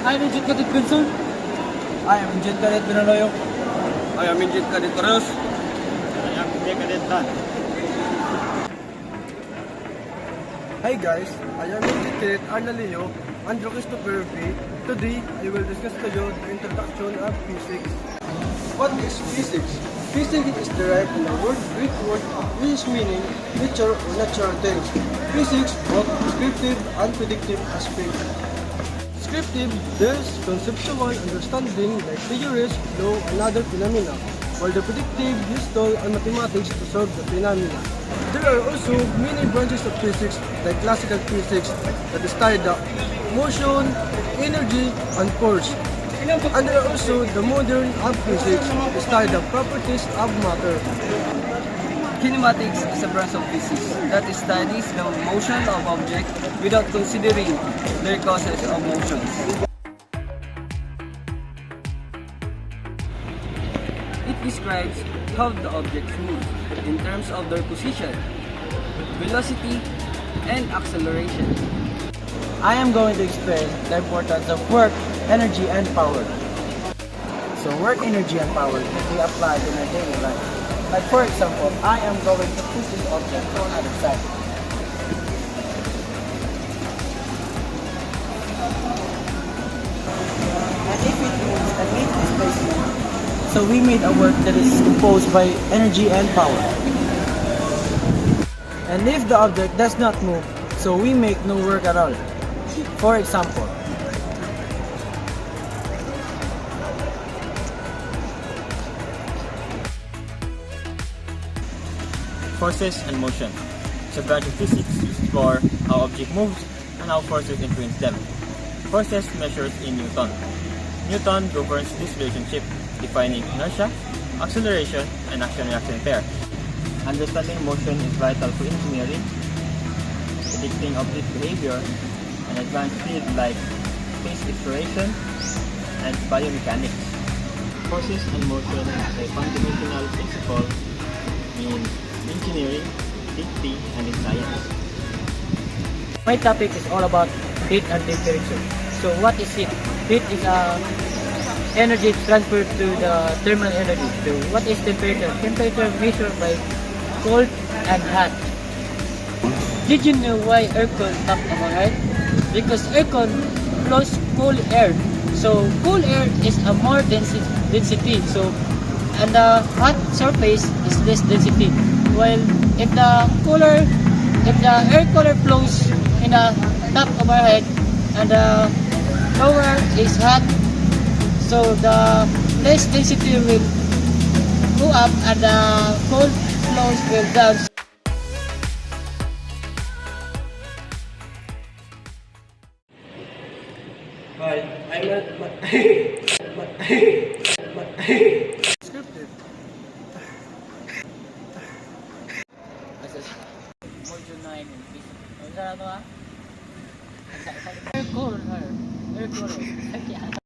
I'm Injit Kadit Pinson. I am Injit Kadit Binanoyo. I am Injit Kadit Torres. I am Injit Kadit Dan. Hi guys, I am Injit Kadit Arnalio, Andrew Christopher V. Today, I will discuss to you the introduction of physics. What is physics? Physics is derived from the Greek word which is meaning nature or natural things. Physics both descriptive and predictive aspects. Descriptive deals conceptual understanding like theories, law, and other phenomena, while the predictive uses tools and mathematics to solve the phenomena. There are also many branches of physics like classical physics that study the motion, energy, and force. And there are also the modern of physics that study the properties of matter. Kinematics is a branch of physics that studies the motion of objects without considering their causes of motions. It describes how the objects move in terms of their position, velocity, and acceleration. I am going to explain the importance of work, energy, and power. So work, energy, and power can be applied in our daily life. Like for example, I am going to push this object to another side. And if it moves and needs displacement, so we made a work that is composed by energy and power. And if the object does not move, so we make no work at all. For example, Forces and motion. It's a branch of physics to explore how object moves and how forces influence them. Forces measures in Newton. Newton governs this relationship, defining inertia, acceleration, and action-reaction pair. Understanding motion is vital for engineering, predicting object behavior, and advanced fields like space exploration and biomechanics. Forces and motion as a fundamental principle in engineering, safety, and in science. my topic is all about heat and temperature. So what is heat? Heat is energy transferred to the thermal energy. So what is temperature? Temperature measured by cold and hot. Did you know why aircon top of our head? Because aircon blows cool air. So cool air is a more density. So and the hot surface is less density. While if the air cooler flows in the top of our head and the lower is hot, so the less density will go up and the cold flows will down. Hi, I'm Descriptive. Module 9 Ano to ha? Air cooler.